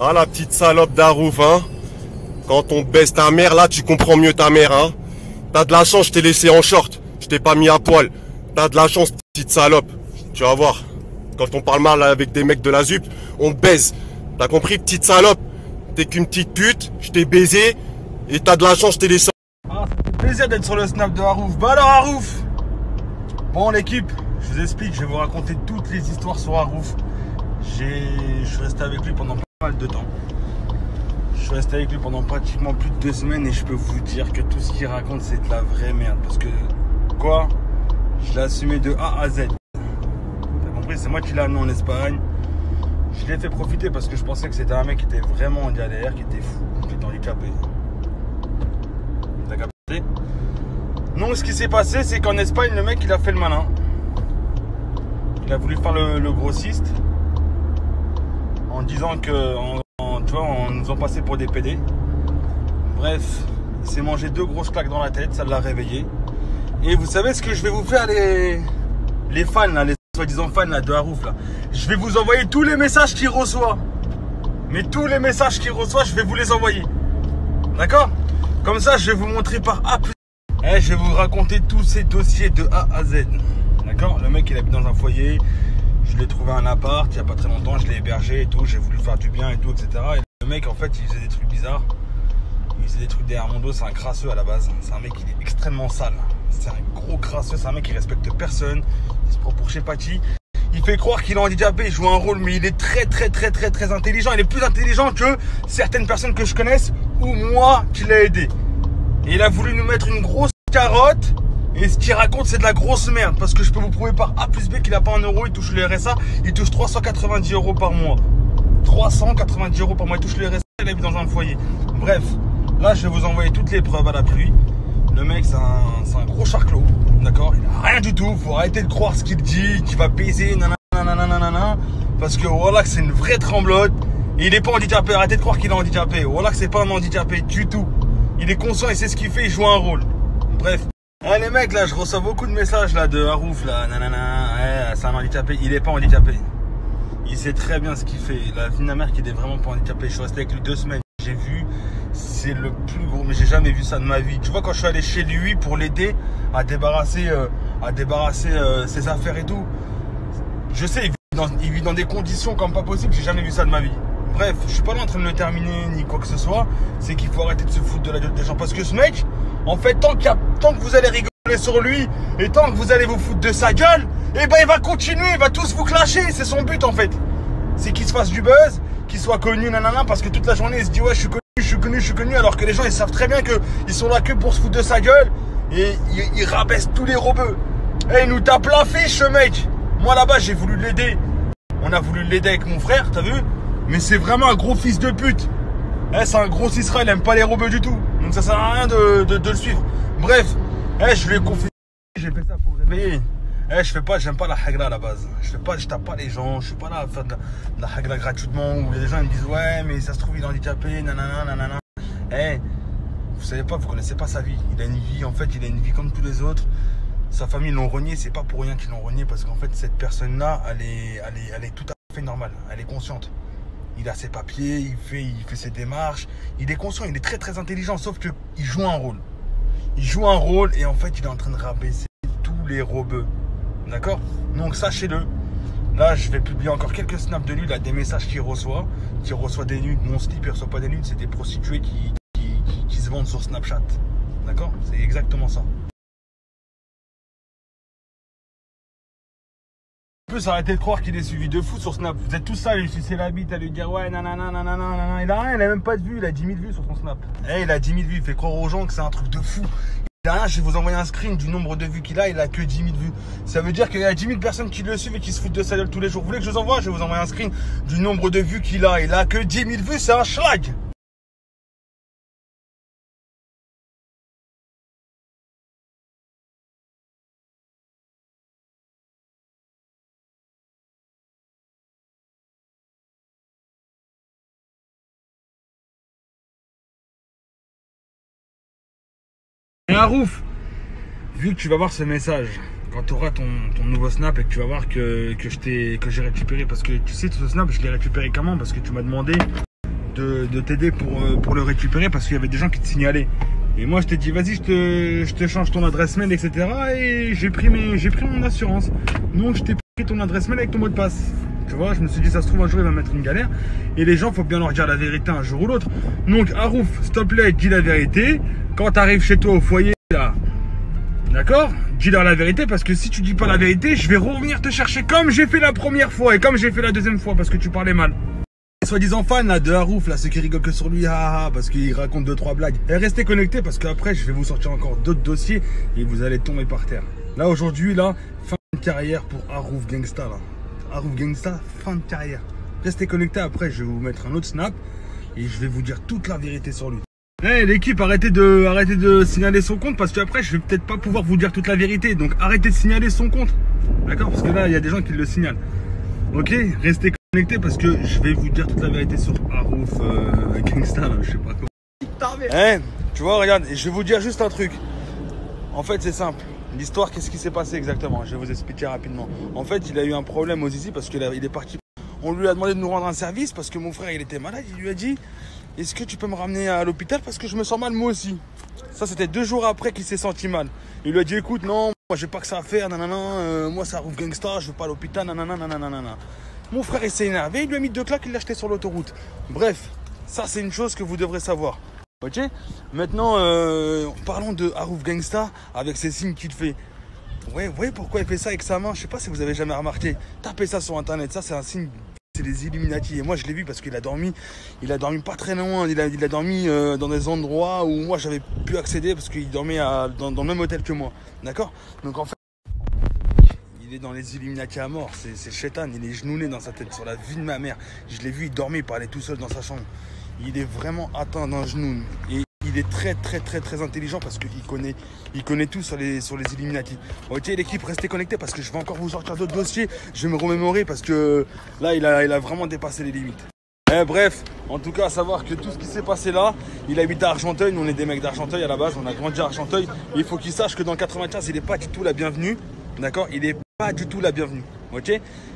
Ah, la petite salope d'Harouf, hein. Quand on baisse ta mère, là, tu comprends mieux ta mère, hein. T'as de la chance, je t'ai laissé en short. Je t'ai pas mis à poil. T'as de la chance, petite salope. Tu vas voir. Quand on parle mal avec des mecs de la ZUP, on baise. T'as compris, petite salope? T'es qu'une petite pute, je t'ai baisé. Et t'as de la chance, je t'ai laissé. Ah, ça fait plaisir d'être sur le snap de Harouf. Bah alors Harouf. Bon l'équipe, je vous explique, je vais vous raconter toutes les histoires sur Harouf. Je suis resté avec lui pendant pas mal de temps. Je suis resté avec lui pendant pratiquement plus de 2 semaines et je peux vous dire que tout ce qu'il raconte c'est de la vraie merde. Parce que quoi, je l'ai assumé de A à Z. T'as compris, c'est moi qui l'ai amené en Espagne. Je l'ai fait profiter parce que je pensais que c'était un mec qui était vraiment en galère, qui était fou, qui était handicapé. T'as capté? Non, ce qui s'est passé, c'est qu'en Espagne, le mec, il a fait le malin. Il a voulu faire le grossiste en disant que, tu vois, en nous ont passé pour des PD. Bref, il s'est mangé 2 grosses claques dans la tête, ça l'a réveillé. Et vous savez ce que je vais vous faire, les fans, là, les soi-disant fans là, de Harouf, là. Je vais vous envoyer tous les messages qu'il reçoit. Mais tous les messages qu'il reçoit, je vais vous les envoyer. D'accord? Comme ça, je vais vous montrer par A plus. Et je vais vous raconter tous ces dossiers de A à Z. D'accord? Le mec, il habite dans un foyer. Je l'ai trouvé un appart il n'y a pas très longtemps. Je l'ai hébergé et tout. J'ai voulu faire du bien et tout, etc. Et le mec, en fait, il faisait des trucs bizarres. Il faisait des trucs derrière mon dos. C'est un crasseux à la base. C'est un mec qui est extrêmement sale. C'est un gros crasseux. C'est un mec qui respecte personne. Il se prend pour Chepati. Il fait croire qu'il est handicapé. Il joue un rôle, mais il est très intelligent. Il est plus intelligent que certaines personnes que je connaisse ou moi qui l'ai aidé. Et il a voulu nous mettre une grosse carotte. Et ce qu'il raconte, c'est de la grosse merde. Parce que je peux vous prouver par A plus B qu'il n'a pas 1 euro. Il touche le RSA. Il touche 390 euros par mois. 390 euros par mois. Il touche le RSA. Il habite dans un foyer. Bref, là, je vais vous envoyer toutes les preuves à la pluie. Le mec, c'est un gros charclos. D'accord? Il n'a rien du tout. Faut arrêter de croire ce qu'il dit. Qu'il va baiser. Nanana. Parce que voilà, que c'est une vraie tremblote. Et il n'est pas handicapé. Arrêtez de croire qu'il est handicapé. Voilà, que c'est pas un handicapé du tout. Il est conscient, il sait ce qu'il fait, il joue un rôle. Bref. Ah, les mecs, là, je reçois beaucoup de messages là de Harouf, là, nanana, c'est un handicapé. Il est pas handicapé. Il sait très bien ce qu'il fait. La vie de ma mère qui est vraiment pas handicapé. Je suis resté avec lui 2 semaines. J'ai vu, c'est le plus gros, mais j'ai jamais vu ça de ma vie. Tu vois, quand je suis allé chez lui pour l'aider à débarrasser ses affaires et tout, je sais, il vit dans des conditions comme pas possible. J'ai jamais vu ça de ma vie. Bref, je suis pas là en train de le terminer ni quoi que ce soit. C'est qu'il faut arrêter de se foutre de la gueule des gens. Parce que ce mec, en fait, tant que vous allez rigoler sur lui et tant que vous allez vous foutre de sa gueule, eh ben il va continuer, il va tous vous clasher. C'est son but en fait. C'est qu'il se fasse du buzz, qu'il soit connu, nanana, parce que toute la journée il se dit ouais, je suis connu, alors que les gens ils savent très bien qu'ils sont là que pour se foutre de sa gueule et ils rabaissent tous les robeux. Et il nous tape la fiche ce mec. Moi là-bas j'ai voulu l'aider. On a voulu l'aider avec mon frère, t'as vu? Mais c'est vraiment un gros fils de pute. C'est un gros Israël, il aime pas les robeux du tout. Donc ça sert à rien de le suivre. Bref, je lui ai confié. J'ai fait ça pour le réveiller. J'aime pas la hagra à la base. Je tape pas les gens. Je suis pas là à faire de la hagra gratuitement. Où les gens ils me disent ouais, mais ça se trouve il est handicapé, nanana. Vous savez pas, vous connaissez pas sa vie. Il a une vie, en fait, il a une vie comme tous les autres. Sa famille l'ont renié, c'est pas pour rien qu'ils l'ont renié. Parce qu'en fait, cette personne-là, elle est tout à fait normale. Elle est consciente. Il a ses papiers, il fait ses démarches. Il est conscient, il est très intelligent, sauf qu'il joue un rôle. Il joue un rôle et en fait, il est en train de rabaisser tous les robeux. D'accord? Donc, sachez-le. Là, je vais publier encore quelques snaps de lui. Il a des messages qu'il reçoit. Qu'il reçoit des nudes. Mon slip, il reçoit pas des nudes. C'est des prostituées qui se vendent sur Snapchat. D'accord? C'est exactement ça. En plus, arrêtez de croire qu'il est suivi de fou sur Snap. Vous êtes tous ça à lui sucer la bite, à lui dire ouais, nanana. Il a rien, il a même pas de vues. Il a 10 000 vues sur son Snap. Il a 10 000 vues. Il fait croire aux gens que c'est un truc de fou. Il a rien, je vais vous envoyer un screen du nombre de vues qu'il a. Il a que 10 000 vues. Ça veut dire qu'il y a 10 000 personnes qui le suivent et qui se foutent de sa gueule tous les jours. Vous voulez que je vous envoie? Je vais vous envoyer un screen du nombre de vues qu'il a. Il a que 10 000 vues, c'est un schlag. Et Harouf, vu que tu vas voir ce message, quand tu auras ton nouveau snap et que tu vas voir que j'ai récupéré, parce que tu sais, ce snap, je l'ai récupéré comment? Parce que tu m'as demandé de t'aider pour le récupérer parce qu'il y avait des gens qui te signalaient. Et moi je t'ai dit vas-y je te change ton adresse mail etc. Et j'ai pris mon assurance. Donc je t'ai pris ton adresse mail avec ton mot de passe. Tu vois, je me suis dit ça se trouve un jour il va mettre une galère. Et les gens faut bien leur dire la vérité un jour ou l'autre. Donc Harouf, s'il te plaît, dis la vérité. Quand tu arrives chez toi au foyer là, d'accord, dis-leur la vérité parce que si tu dis pas la vérité, je vais revenir te chercher comme j'ai fait la première fois et comme j'ai fait la deuxième fois parce que tu parlais mal. Soi-disant fan là, de Harouf, là, ceux qui rigolent que sur lui, parce qu'il raconte 2-3 blagues. Et restez connectés parce qu'après, je vais vous sortir encore d'autres dossiers et vous allez tomber par terre. Là, aujourd'hui, là, fin de carrière pour Harouf Gangsta, là. Harouf Gangsta, fin de carrière. Restez connectés, après, je vais vous mettre un autre snap et je vais vous dire toute la vérité sur lui. Hey, l'équipe, arrêtez de signaler son compte parce qu'après, je vais peut-être pas pouvoir vous dire toute la vérité. Donc, arrêtez de signaler son compte. D'accord? Parce que là, il y a des gens qui le signalent. Ok? Restez connectés parce que je vais vous dire toute la vérité sur Harouf Gangsta, là, je sais pas quoi. Hey, tu vois, regarde, je vais vous dire juste un truc. En fait, c'est simple. L'histoire, qu'est-ce qui s'est passé exactement? Je vais vous expliquer rapidement. En fait, il a eu un problème aux Zizi parce qu'il est parti. On lui a demandé de nous rendre un service parce que mon frère, il était malade. Il lui a dit, est-ce que tu peux me ramener à l'hôpital parce que je me sens mal moi aussi. Ça, c'était 2 jours après qu'il s'est senti mal. Il lui a dit, écoute, non, moi, j'ai pas que ça à faire, nanana, moi, c'est Harouf Gangsta, je veux pas à l'hôpital, nanana, nanana. Mon frère, il s'est énervé, il lui a mis 2 claques, il l'a acheté sur l'autoroute. Bref, ça, c'est une chose que vous devrez savoir. Ok? Maintenant, parlons de Harouf Gangsta avec ces signes qu'il fait. Ouais, vous voyez pourquoi il fait ça avec sa main? Je sais pas si vous avez jamais remarqué. Tapez ça sur internet, ça c'est un signe, c'est les Illuminati. Et moi je l'ai vu parce qu'il a dormi pas très loin. Il a dormi dans des endroits où moi j'avais pu accéder parce qu'il dormait dans le même hôtel que moi. D'accord? Donc en fait, il est dans les Illuminati à mort. C'est Shaitan, il est genouné dans sa tête, sur la vie de ma mère. Je l'ai vu, il dormait, il parlait tout seul dans sa chambre. Il est vraiment atteint d'un genou. Et il est très intelligent parce qu'il connaît tout sur les Illuminati. Ok l'équipe, restez connectés parce que je vais encore vous sortir d'autres dossiers. Je vais me remémorer parce que là il a vraiment dépassé les limites. Bref, en tout cas à savoir que tout ce qui s'est passé là, il habite à Argenteuil, nous on est des mecs d'Argenteuil à la base, on a grandi à Argenteuil. Et il faut qu'il sache que dans le 95 il n'est pas du tout la bienvenue. D'accord? Il n'est pas du tout la bienvenue. Ok?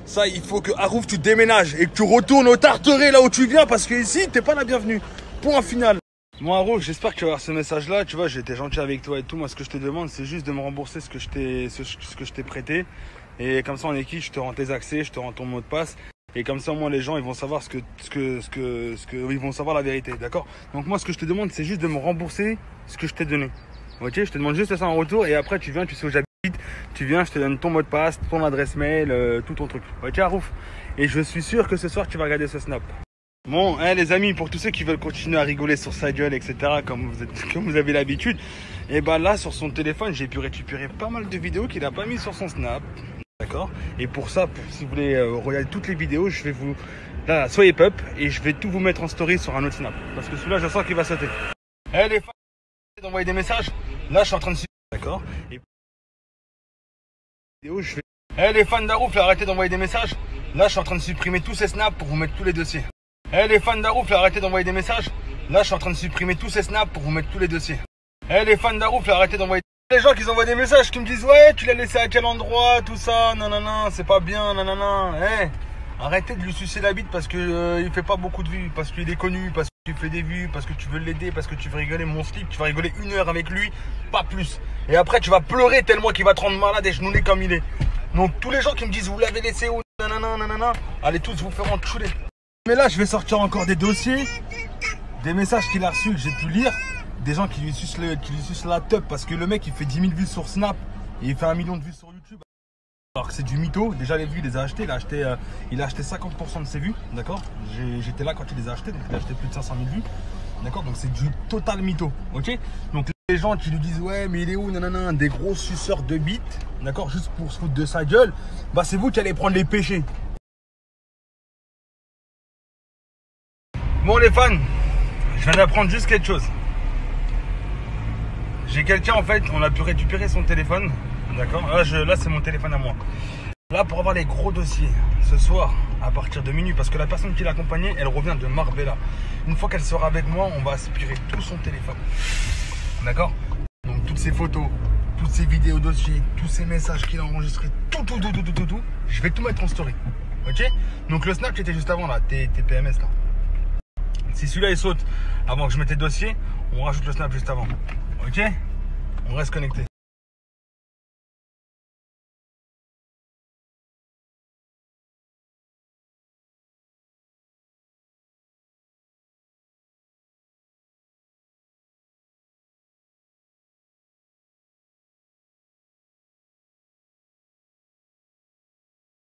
Ça il faut que Harouf tu déménages et que tu retournes au Tarteret là où tu viens parce que ici t'es pas la bienvenue. Point final. Moi Harouf, j'espère que tu vas avoir ce message là, tu vois, j'ai été gentil avec toi et tout, moi ce que je te demande c'est juste de me rembourser ce que je t'ai prêté et comme ça en équipe je te rends tes accès, je te rends ton mot de passe et comme ça au moins les gens ils vont savoir ils vont savoir la vérité, d'accord? Donc moi ce que je te demande c'est juste de me rembourser ce que je t'ai donné. Ok, je te demande juste ça en retour et après tu viens, tu sais où j'habite, tu viens, je te donne ton mot de passe, ton adresse mail, tout ton truc. Ok Harouf? Et je suis sûr que ce soir tu vas regarder ce snap. Bon, les amis, pour tous ceux qui veulent continuer à rigoler sur sa gueule, etc., comme vous avez l'habitude, et ben là, sur son téléphone, j'ai pu récupérer pas mal de vidéos qu'il n'a pas mis sur son Snap, d'accord? Et pour ça, si vous voulez regarder toutes les vidéos, je vais vous... Là, soyez up, et je vais tout vous mettre en story sur un autre Snap, parce que celui-là, je sens qu'il va sauter. Les fans, d'envoyer des messages, là, je suis en train de... D'accord? Et... je vais... les fans d'Harouf, arrêtez d'envoyer des messages, là, je suis en train de supprimer tous ces snaps pour vous mettre tous les dossiers. Les fans d'Harouf, arrêtez d'envoyer des messages. Là, je suis en train de supprimer tous ces snaps pour vous mettre tous les dossiers. Les fans d'Harouf, arrêtez d'envoyer... Les gens qui envoient des messages qui me disent ouais, tu l'as laissé à quel endroit, tout ça, nanana, c'est pas bien, nanana. Arrêtez de lui sucer la bite parce que il fait pas beaucoup de vues, parce qu'il est connu, parce qu'il fait des vues, parce que tu veux l'aider, parce que tu veux rigoler mon slip, tu vas rigoler 1 heure avec lui, pas plus. Et après, tu vas pleurer tellement qu'il va te rendre malade et genouiller comme il est. Donc, tous les gens qui me disent vous l'avez laissé où, nanana, nanana, allez tous vous faire enculer. Mais là, je vais sortir encore des dossiers, des messages qu'il a reçus que j'ai pu lire, des gens qui lui sucent la teub parce que le mec il fait 10 000 vues sur Snap et il fait 1 million de vues sur YouTube. Alors que c'est du mytho, déjà les vues il les a achetées, il a acheté 50% de ses vues, d'accord? J'étais là quand il les a achetées, donc il a acheté plus de 500 000 vues, d'accord? Donc c'est du total mytho, ok? Donc les gens qui lui disent ouais mais il est où, nanana, des gros suceurs de bites, d'accord? Juste pour se foutre de sa gueule, bah c'est vous qui allez prendre les péchés. Bon les fans, je viens d'apprendre juste quelque chose. J'ai quelqu'un en fait, on a pu récupérer son téléphone, d'accord? Là c'est mon téléphone à moi. Là pour avoir les gros dossiers, ce soir à partir de minuit, parce que la personne qui l'accompagnait, elle revient de Marbella. Une fois qu'elle sera avec moi, on va aspirer tout son téléphone. D'accord? Donc toutes ces photos, toutes ces vidéos dossiers, tous ces messages qu'il a enregistrés, tout, je vais tout mettre en story. Ok? Donc le snap qui était juste avant là, tes PMS là. Si celui-là il saute avant que je mette les dossiers, on rajoute le snap juste avant. Ok? On reste connecté.